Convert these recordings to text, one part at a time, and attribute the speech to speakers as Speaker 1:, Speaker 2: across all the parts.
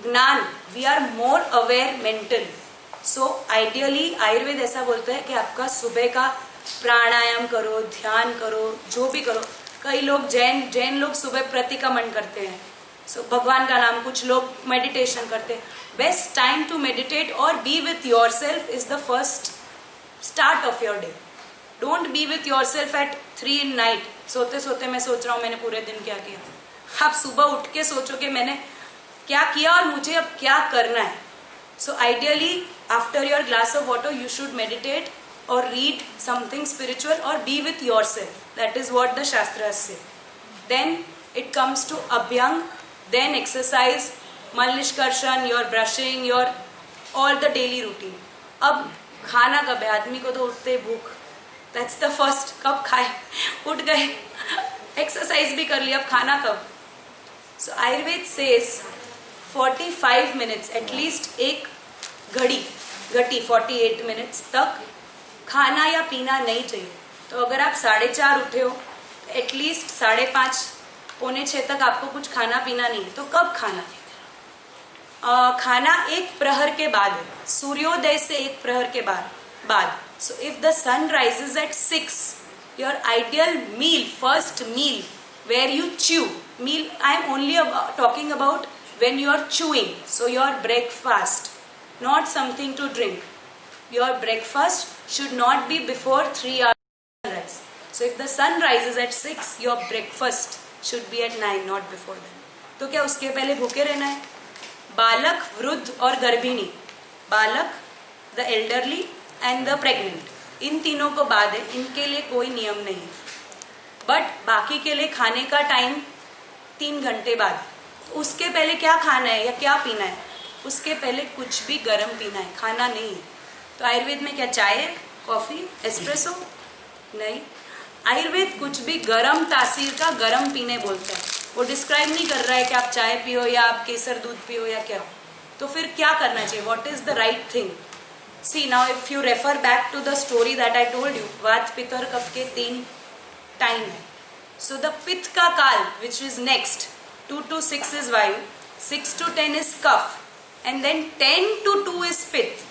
Speaker 1: ज्ञान we are more aware mentally. So ideally Ayurveda ऐसा बोलता है कि आपका सुबह का प्राणायाम करो, ध्यान करो, जो भी करो. कई लोग जैन लोग सुबह प्रतिक्रमण करते हैं, सो भगवान का नाम, कुछ लोग मेडिटेशन करते हैं. बेस्ट टाइम टू मेडिटेट और B with your self is the first start of your day. Don't be with your self eight 3 in night. सोते सोते मैं सोच रहा हूँ मैंने पूरे दिन क्या किया. आप सुबह उठ के सोचो कि मैंने क्या किया और मुझे अब क्या करना है. So ideally after your glass of water you should meditate or read something spiritual or be with yourself. That is what the Shastras say. Then it comes to Abhyang, then exercise, Malishkarshan, your brushing, your all the daily routine. अब खाना कब है? आदमी को तो उठते भूख. That's the first. कब खाए? उठ गए, एक्सरसाइज भी कर लिया, अब खाना कब? So Ayurveda says 45 minutes at least, एक घड़ी 48 minutes तक खाना या पीना नहीं चाहिए. तो अगर आप 4:30 उठे हो, एटलीस्ट 5:30 पौने 6 तक आपको कुछ खाना पीना नहीं है. तो कब खाना? खाना 1 प्रहर के बाद है, सूर्योदय से 1 प्रहर के बाद. So if the sun rises at 6, your ideal meal, first meal where you chew, meal I am only talking about when you are chewing, so your breakfast, not something to drink. Your breakfast should not be before 3 hours sunrise. So if the sun rises at 6, your breakfast should be at 9, not before that. तो क्या उसके पहले भूखे रहना है? बालक, वृद्ध और गर्भिणी, बालक, the elderly and the pregnant, इन तीनों को बाद है, इनके लिए कोई नियम नहीं है. बट बाकी के लिए खाने का टाइम 3 घंटे बाद. उसके पहले क्या खाना है या क्या पीना है? उसके पहले कुछ भी गर्म पीना है, खाना नहीं है. तो आयुर्वेद में क्या चाय है, कॉफी, एस्प्रेसो? नहीं. आयुर्वेद कुछ भी गर्म तासीर का गर्म पीने बोलता है. वो डिस्क्राइब नहीं कर रहा है कि आप चाय पियो या आप केसर दूध पियो या क्या. तो फिर क्या करना चाहिए? What is the right thing? See now if you refer back to the story that I told you, vata, pitta और कफ के 3 टाइम है. सो द पित्त का काल which is next, 2 to 6 is vayu, 6 to 10 is kapha, and then 10 to 2 is पित्त.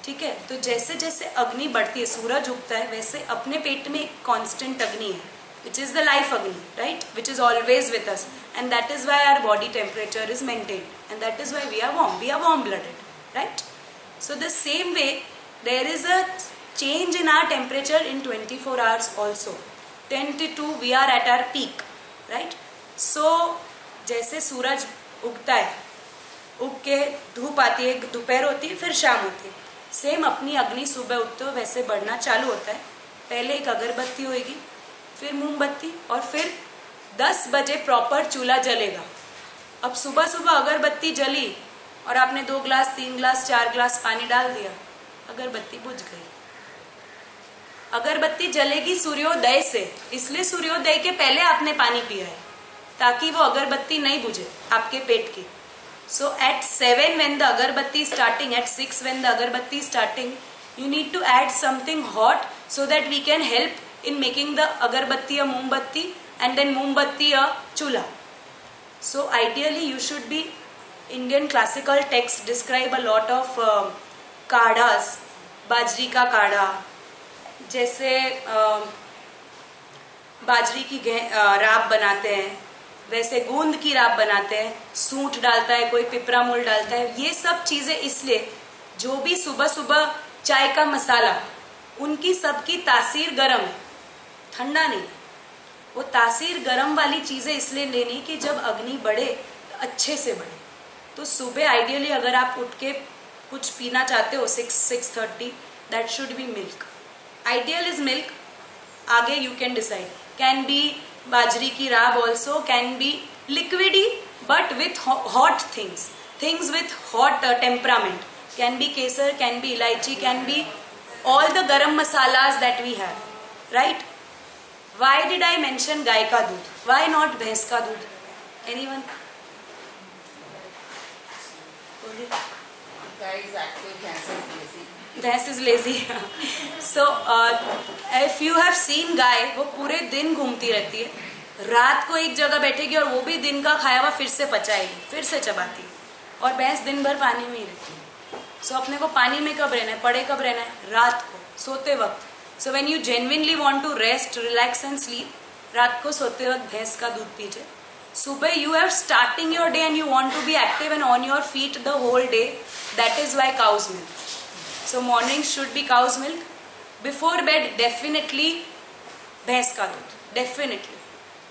Speaker 1: ठीक है. तो जैसे जैसे अग्नि बढ़ती है, सूरज उगता है, वैसे अपने पेट में एक कांस्टेंट अग्नि है, which is the life agni, right, which is always with us, and that is why our body temperature is maintained, and that is why we are warm blooded, right? So the same way there is a change in our temperature in 24 hours also. 10 to 2 we are at our peak, right? So जैसे सूरज उगता है, उग के धूप आती है, दोपहर होती है, फिर शाम होती है. सेम अपनी अग्नि सुबह उगते हो वैसे बढ़ना चालू होता है. पहले एक अगरबत्ती होगी, फिर मोमबत्ती, और फिर 10 बजे प्रॉपर चूल्हा जलेगा. अब सुबह सुबह अगरबत्ती जली और आपने 2 ग्लास 3 ग्लास 4 ग्लास पानी डाल दिया, अगरबत्ती बुझ गई. अगरबत्ती जलेगी सूर्योदय से, इसलिए सूर्योदय के पहले आपने पानी पिया है ताकि वो अगरबत्ती नहीं बुझे आपके पेट की. सो एट 7 when the अगरबत्ती starting, at 6 when the अगरबत्ती starting, you need to add something hot so that we can help in making the अगरबत्ती a मोमबत्ती and then मोमबत्ती a चूल्हा. So ideally you should be, Indian classical texts describe a lot of काढ़ास, बाजरी का काढ़ा, जैसे बाजरी की राब बनाते हैं, वैसे गोंद की राब बनाते हैं, सूंठ डालता है कोई, पिपरामूल डालता है. ये सब चीजें इसलिए, जो भी सुबह सुबह चाय का मसाला, उनकी सबकी तासीर गर्म है, ठंडा नहीं. वो तासीर गर्म वाली चीजें इसलिए लेनी कि जब अग्नि बढ़े तो अच्छे से बढ़े. तो सुबह आइडियली अगर आप उठ के कुछ पीना चाहते हो 6-6:30, that should be milk. Ideal is milk. आगे you can decide. Can be बाजरी की राब also, can be liquidy but with hot things with hot temperament. Can be kesar, can be elaichi, can be all the garam masalas that we have, right? Why did I mention गाय का दूध? Why not भैंस का दूध? Anyone?
Speaker 2: Guy is active, भैंस is lazy.
Speaker 1: भैंस is lazy. So if you have seen गाय, वो पूरे दिन घूमती रहती है, रात को एक जगह बैठेगी और वो भी दिन का खाया हुआ फिर से पचाएगी, फिर से चबाती है। और भैंस दिन भर पानी में ही रहती है। सो अपने को पानी में कब रहना है, पड़े कब रहना है, रात को सोते वक्त। So when you genuinely want to rest, relax and sleep, रात को सोते वक्त भैंस का दूध पीजिए। सुबह you are starting your day and you want to be active and on your feet the whole day, that is why cow's milk. So morning should be cow's milk. Before bed definitely भैंस का दूध, definitely.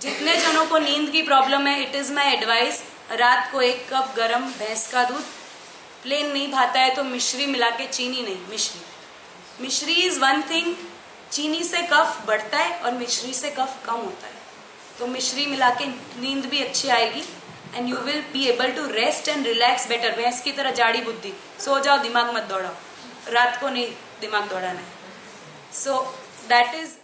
Speaker 1: जितने जनों को नींद की problem है, it is my advice, रात को 1 कप गरम भैंस का दूध। प्लेन नहीं भाता है तो मिश्री मिला के, चीनी नहीं, मिश्री। मिश्री इज वन थिंग, चीनी से कफ बढ़ता है और मिश्री से कफ कम होता है। तो मिश्री मिला के नींद भी अच्छी आएगी and you will be able to rest and relax better. भैंस की तरह जाड़ी बुद्धि, सो जाओ, दिमाग मत दौड़ाओ। रात को नहीं दिमाग दौड़ाना है। So that is